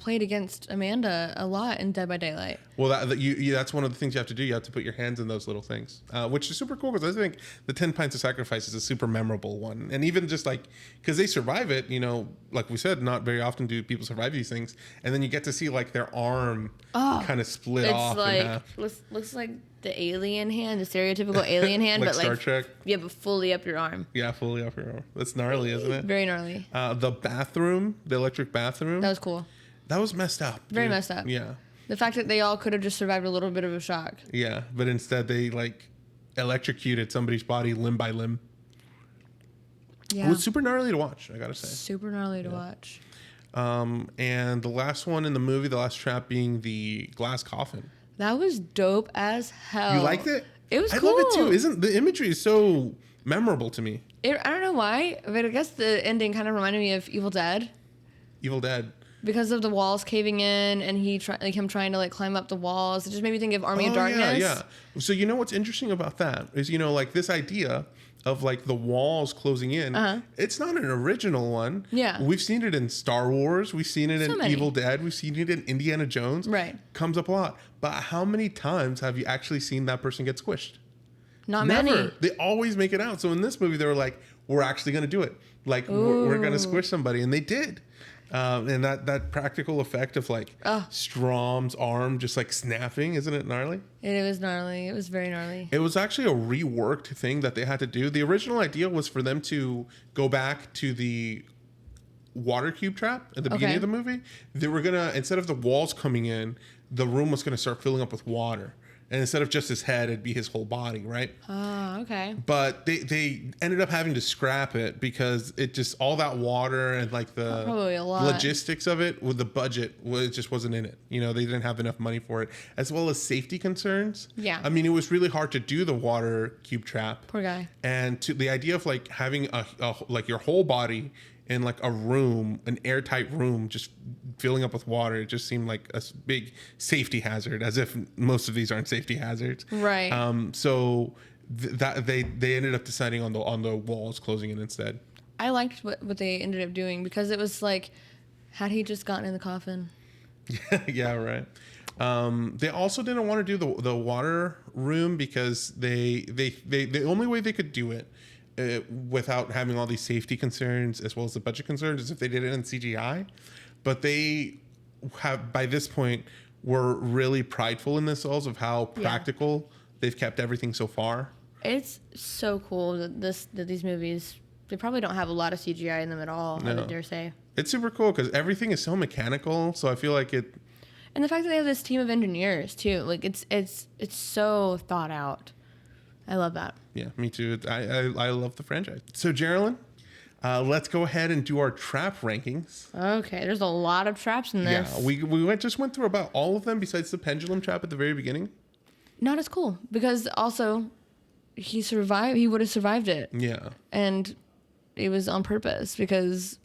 played against Amanda a lot in Dead by Daylight. Well, that's one of the things you have to do. You have to put your hands in those little things, which is super cool because I think the 10 pints of sacrifice is a super memorable one. And even just like, because they survive it, like we said, not very often do people survive these things. And then you get to see like their arm kind of split off. It's in like, half. looks like the alien hand, the stereotypical alien hand, Like but Star like, Trek. yeah, but fully up your arm. Yeah, fully off your arm. That's gnarly, isn't it? Very gnarly. The bathroom, the electric bathroom. That was cool. That was messed up. Very dude. messed up. Yeah. The fact that they all could have just survived a little bit of a shock. Yeah, but instead they like electrocuted somebody's body limb by limb. Yeah. It was super gnarly to watch, I gotta say. Super gnarly to watch. And the last one in the movie, the last trap being the glass coffin. That was dope as hell. You liked it? It was I cool. love it too. Isn't the imagery is so memorable to me? I don't know why, but I guess the ending kind of reminded me of Evil Dead Evil Dead. because of the walls caving in and him trying to like climb up the walls. It just made me think of Army of Darkness. Yeah. So what's interesting about that is like this idea of like the walls closing in. It's not an original one. Yeah. We've seen it in Star Wars. We've seen it So in many. Evil Dead. We've seen it in Indiana Jones. Right. Comes up a lot. But how many times have you actually seen that person get squished? Not Never. many. They always make it out. So in this movie, they were like, we're actually going to do it. Like, we're going to squish somebody. And they did. And that practical effect of like Strahm's arm just like snapping, isn't it gnarly? It was gnarly. It was very gnarly. It was actually a reworked thing that they had to do. The original idea was for them to go back to the water cube trap at the beginning of the movie. They were going to, instead of the walls coming in, the room was going to start filling up with water. And instead of just his head, it'd be his whole body, right? Oh, okay. But they ended up having to scrap it because it just, all that water and like the Probably a lot. logistics of it with the budget, it just wasn't in it. They didn't have enough money for it, as well as safety concerns. Yeah. I mean, it was really hard to do the water cube trap. Poor guy. And to the idea of like having a like your whole body in like a room, an airtight room, just filling up with water, it just seemed like a big safety hazard, as if most of these aren't safety hazards. Right. So that they ended up deciding on the walls closing in instead. I liked what they ended up doing because it was like, had he just gotten in the coffin? Yeah, right. They also didn't want to do the water room because they the only way they could do it without having all these safety concerns as well as the budget concerns is if they did it in CGI. But they have, by this point, were really prideful in themselves of how practical they've kept everything so far. It's so cool that these movies, they probably don't have a lot of CGI in them at all, I would dare say. It's super cool because everything is so mechanical. So I feel like it. And the fact that they have this team of engineers too, like it's so thought out. I love that. Yeah, me too. I love the franchise. So Geraldine, let's go ahead and do our trap rankings. Okay, there's a lot of traps in this. Yeah, we just went through about all of them besides the pendulum trap at the very beginning. Not as cool because also he survived. He would have survived it. Yeah. And it was on purpose because,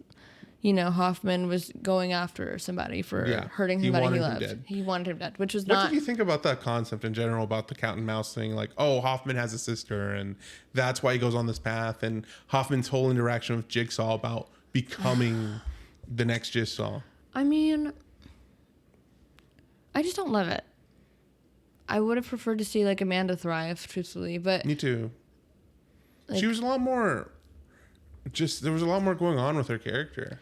Hoffman was going after somebody for hurting somebody he loved. He wanted him dead, which was not. What did you think about that concept in general, about the cat and mouse thing? Like, oh, Hoffman has a sister, and that's why he goes on this path. And Hoffman's whole interaction with Jigsaw about becoming the next Jigsaw. I mean, I just don't love it. I would have preferred to see like Amanda thrive, truthfully, but me too. Like, she was a lot more. There was a lot more going on with her character.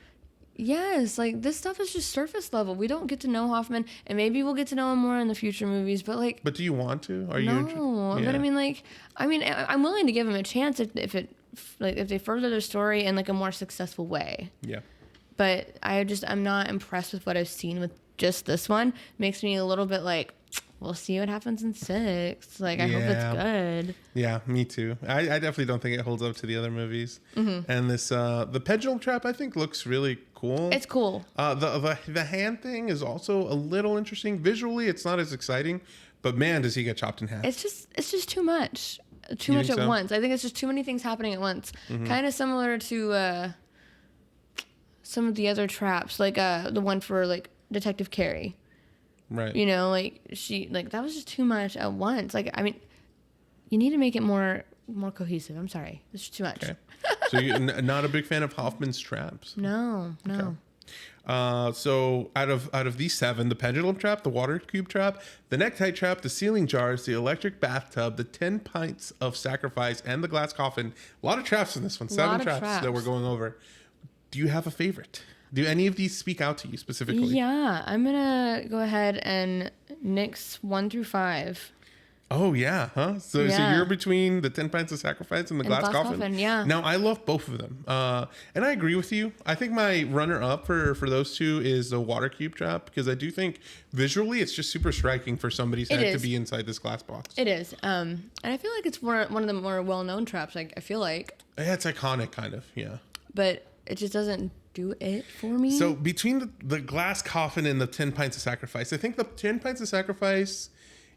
Yes, like this stuff is just surface level. We don't get to know Hoffman, and maybe we'll get to know him more in the future movies. But like, but do you want to? Are no, you? But I'm willing to give him a chance if they further their story in like a more successful way. Yeah. But I'm not impressed with what I've seen with just this one. Makes me a little bit like, we'll see what happens in 6. Like, I hope it's good. Yeah, me too. I definitely don't think it holds up to the other movies. Mm-hmm. And this, the pendulum trap, I think looks really cool. It's cool. The hand thing is also a little interesting. Visually, it's not as exciting, but man, does he get chopped in half. It's just too much. Too much at once. I think it's just too many things happening at once. Mm-hmm. Kind of similar to some of the other traps, like the one for like Detective Carey. Right. That was just too much at once. Like, I mean, you need to make it more cohesive. I'm sorry. It's just too much. Okay. So you're not a big fan of Hoffman's traps? No. Okay. So out of these 7, the pendulum trap, the water cube trap, the necktie trap, the ceiling jars, the electric bathtub, the 10 pints of sacrifice, and the glass coffin. A lot of traps in this one. 7 traps that we're going over. Do you have a favorite? Do any of these speak out to you specifically? Yeah, I'm going to go ahead and nix 1 through 5. Oh, yeah, huh? So you're between the 10 pints of sacrifice and the glass coffin? Yeah. Now, I love both of them. And I agree with you. I think my runner-up for those two is the water cube trap, because I do think visually it's just super striking for somebody's head to be inside this glass box. It is. And I feel like it's one of the more well-known traps, I feel like. Yeah, it's iconic, kind of, yeah. But it just doesn't do it for me. So between the glass coffin and the 10 pints of sacrifice, I think the 10 pints of sacrifice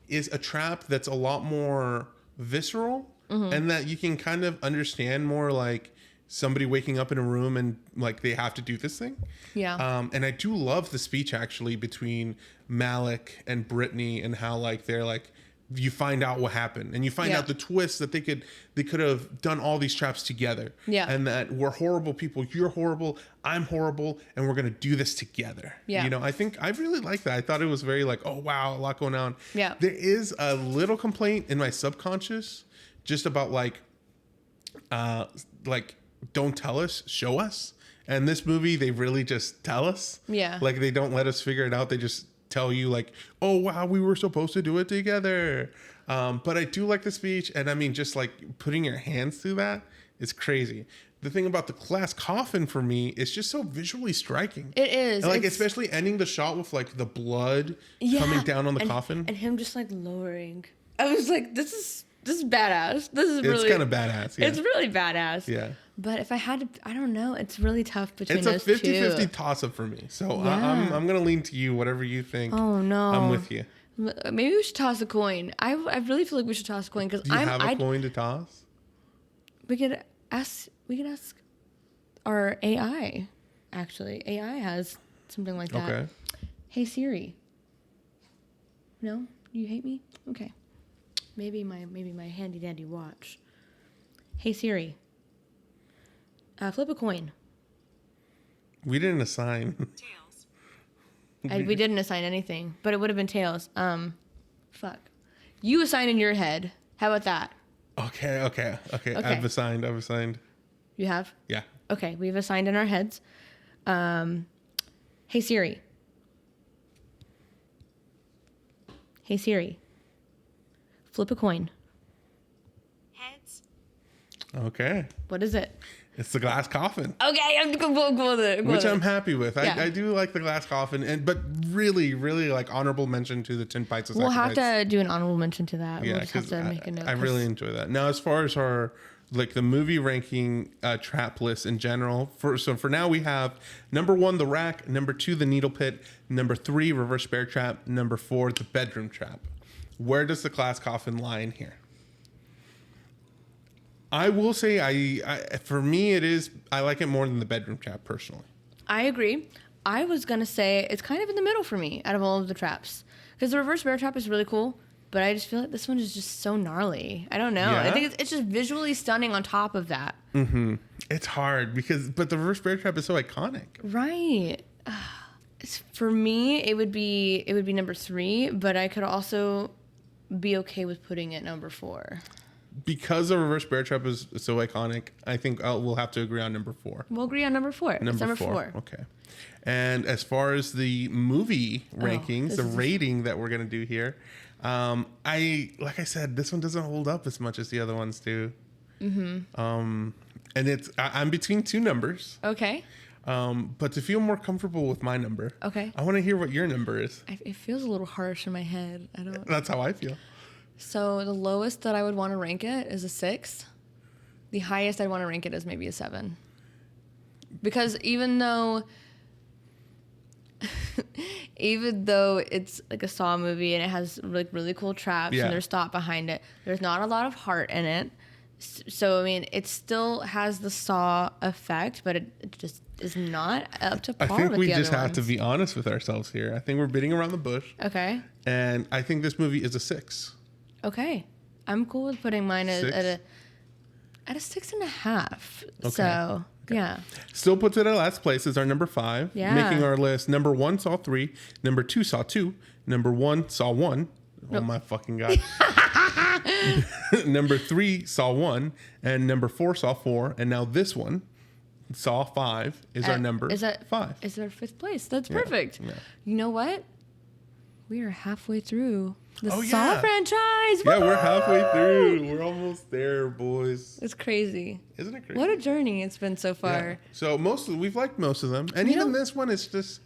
is a trap that's a lot more visceral, and that you can kind of understand more, like somebody waking up in a room and like they have to do this thing. Yeah. And I do love the speech actually between Malik and Brittany, and how like they're like, you find out what happened, and you find out the twist that they could have done all these traps together. Yeah. And that we're horrible people. You're horrible. I'm horrible. And we're going to do this together. Yeah. I think I really like that. I thought it was very like, oh, wow, a lot going on. Yeah. There is a little complaint in my subconscious just about like, don't tell us, show us. And this movie, they really just tell us. Yeah. Like they don't let us figure it out. They just tell you like, oh wow, we were supposed to do it together. But I do like the speech, and I mean, just like putting your hands through that is crazy. The thing about the glass coffin for me is just so visually striking. It is. And like especially ending the shot with like the blood coming down on the coffin. And him just like lowering. I was like, this is badass. It's kind of badass. Yeah. It's really badass. Yeah. But if I had to, I don't know. It's really tough between those two. It's a 50-50 two. toss-up for me. So I'm going to lean to you, whatever you think. Oh, no. I'm with you. Maybe we should toss a coin. I really feel like we should toss a coin. Do you have a coin to toss? We could ask our AI, actually. AI has something like that. Okay. Hey, Siri. No? You hate me? Okay. Maybe my handy dandy watch. Hey, Siri. Flip a coin. We didn't assign. Tails. We didn't assign anything, but it would have been tails. Fuck. You assign in your head. How about that? Okay. I've assigned. You have? Yeah. Okay, we've assigned in our heads. Hey, Siri. Hey, Siri. Flip a coin. Heads. Okay. What is it? It's the glass coffin. Okay, I'm go with it. Which I'm happy with. Yeah. I do like the glass coffin, but really, really like honorable mention to the 10 pints of sacrifice. We'll have to do an honorable mention to that. Yeah, we'll just have to make a note. I really enjoy that. Now, as far as our like the movie ranking trap list in general, for now we have number 1 the rack, number 2 the needle pit, number 3 reverse bear trap, number 4 the bedroom trap. Where does the glass coffin lie in here? I will say, for me, it is. I like it more than the bedroom trap personally. I agree. I was going to say it's kind of in the middle for me out of all of the traps. Because the reverse bear trap is really cool, but I just feel like this one is just so gnarly. I don't know. Yeah? I think it's just visually stunning on top of that. Mm-hmm. It's hard but the reverse bear trap is so iconic. Right. For me, it would be number 3, but I could also be okay with putting it number 4. Because the reverse bear trap is so iconic, I think we'll have to agree on number 4. We'll agree on number 4. Number 4. Okay. And as far as the movie rankings, the rating that we're gonna do here, like I said, this one doesn't hold up as much as the other ones do. Mm-hmm. And I'm between 2 numbers. Okay. But to feel more comfortable with my number, okay, I want to hear what your number is. It feels a little harsh in my head. That's how I feel. So the lowest that I would want to rank it is a 6. The highest I'd want to rank it is maybe a 7. Because even though it's like a Saw movie and it has like really cool traps and there's thought behind it, there's not a lot of heart in it. So, I mean, it still has the Saw effect, but it just is not up to par with the other ones. I think we just have to be honest with ourselves here. I think we're beating around the bush. Okay. And I think this movie is a 6. Okay. I'm cool with putting mine at a 6.5. Okay. So, yeah. Still puts it at last place as our number 5. Yeah. Making our list. Number 1, Saw 3. Number 2, Saw 2. Number 1, Saw 1. Oh my fucking God. Number 3, Saw 1. And number 4, Saw 4. And now this one, Saw 5, is our number 5. Is our 5th place. That's perfect. Yeah. You know what? We are halfway through the Saw franchise. Yeah, we're halfway through. We're almost there, boys. It's crazy. Isn't it crazy? What a journey it's been so far. Yeah. So we've liked most of them. And even this one, it's just,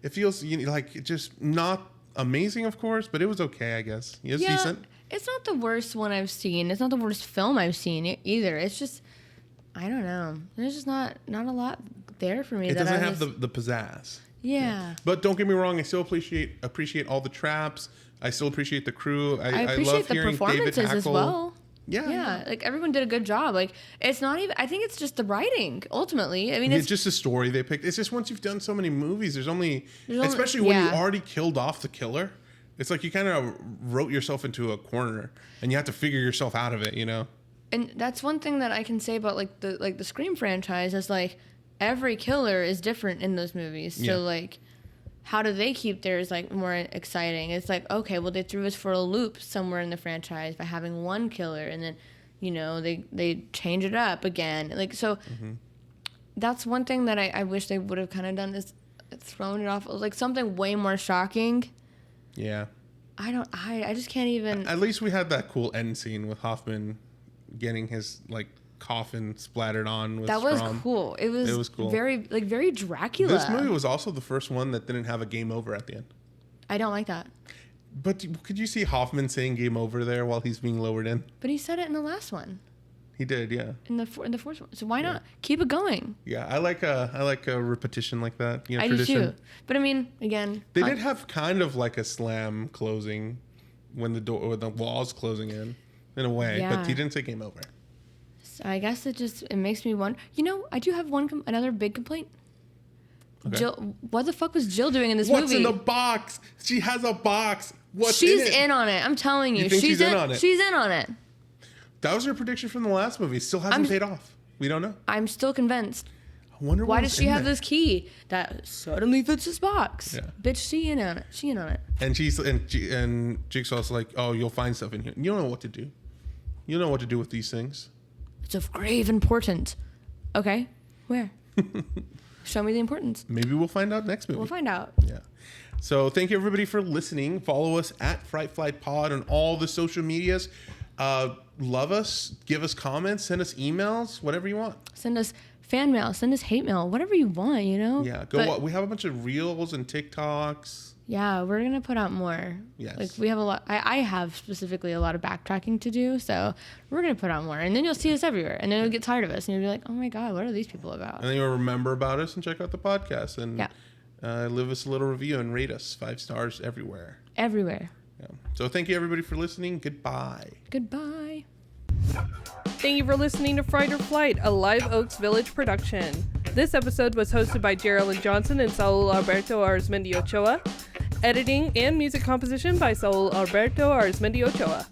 it feels like just not amazing, of course, but it was okay, I guess. It was decent. It's not the worst one I've seen. It's not the worst film I've seen either. It's just, I don't know. There's just not a lot there for me. It doesn't have the pizzazz. Yeah. But don't get me wrong, I still appreciate all the traps. I still appreciate the crew. I appreciate love the hearing performances David Hackle. as well. Yeah. Like everyone did a good job. Like it's not even, I think it's just the writing ultimately. I mean, it's just a story they picked. It's just once you've done so many movies, especially when you already killed off the killer, it's like you kind of wrote yourself into a corner and you have to figure yourself out of it, And that's one thing that I can say about like the Scream franchise is like every killer is different in those movies. So like, how do they keep theirs like more exciting? It's like, okay, well they threw us for a loop somewhere in the franchise by having one killer, and then they change it up again. Like so, that's one thing that I wish they would have kind of done is thrown it off like something way more shocking. Yeah. I just can't even. At least we had that cool end scene with Hoffman getting his like coffin splattered on with That Strahm. was cool. It was cool. Very Dracula. This movie was also the first one that didn't have a game over at the end. I don't like that. But could you see Hoffman saying game over there while he's being lowered in? But he said it in the last one. He did, yeah. In the fourth one. So why not keep it going? Yeah, I like a repetition like that. I tradition. do too. But I mean, again, they did have kind of like a slam closing when the wall's closing in a way, but he didn't say game over. So I guess it makes me wonder. I do have another big complaint. Okay. Jill, what the fuck was Jill doing in this movie? What's in the box? She has a box. She's in on it. I'm telling you. You think she's in on it? She's in on it. That was your prediction from the last movie. Still hasn't paid off. We don't know. I'm still convinced. I wonder why does she have this key that suddenly fits this box? Yeah. Bitch, she in on it. She in on it. And Jigsaw's like, oh, you'll find stuff in here. You don't know what to do. You don't know what to do with these things. It's of grave importance. Okay, where? Show me the importance. Maybe we'll find out next movie. We'll find out. Yeah. So thank you everybody for listening. Follow us at Fright Flight Pod on all the social medias. Love us, give us comments, send us emails, whatever you want. Send us fan mail, send us hate mail, whatever you want, Yeah, we have a bunch of reels and TikToks. Yeah, we're gonna put out more. Yes. Like we have a lot. I have specifically a lot of backtracking to do, so we're gonna put out more, and then you'll see us everywhere, and then you'll get tired of us, and you'll be like, oh my god, what are these people about? And then you'll remember about us and check out the podcast and leave us a little review and rate us 5 stars everywhere. Everywhere. Yeah. So thank you everybody for listening. Goodbye. Goodbye. Thank you for listening to Fright or Flight, a Live Oaks Village production. This episode was hosted by Geraldine Johnson and Saul Alberto Arizmendi Ochoa. Editing and music composition by Saul Alberto Arizmendi Ochoa.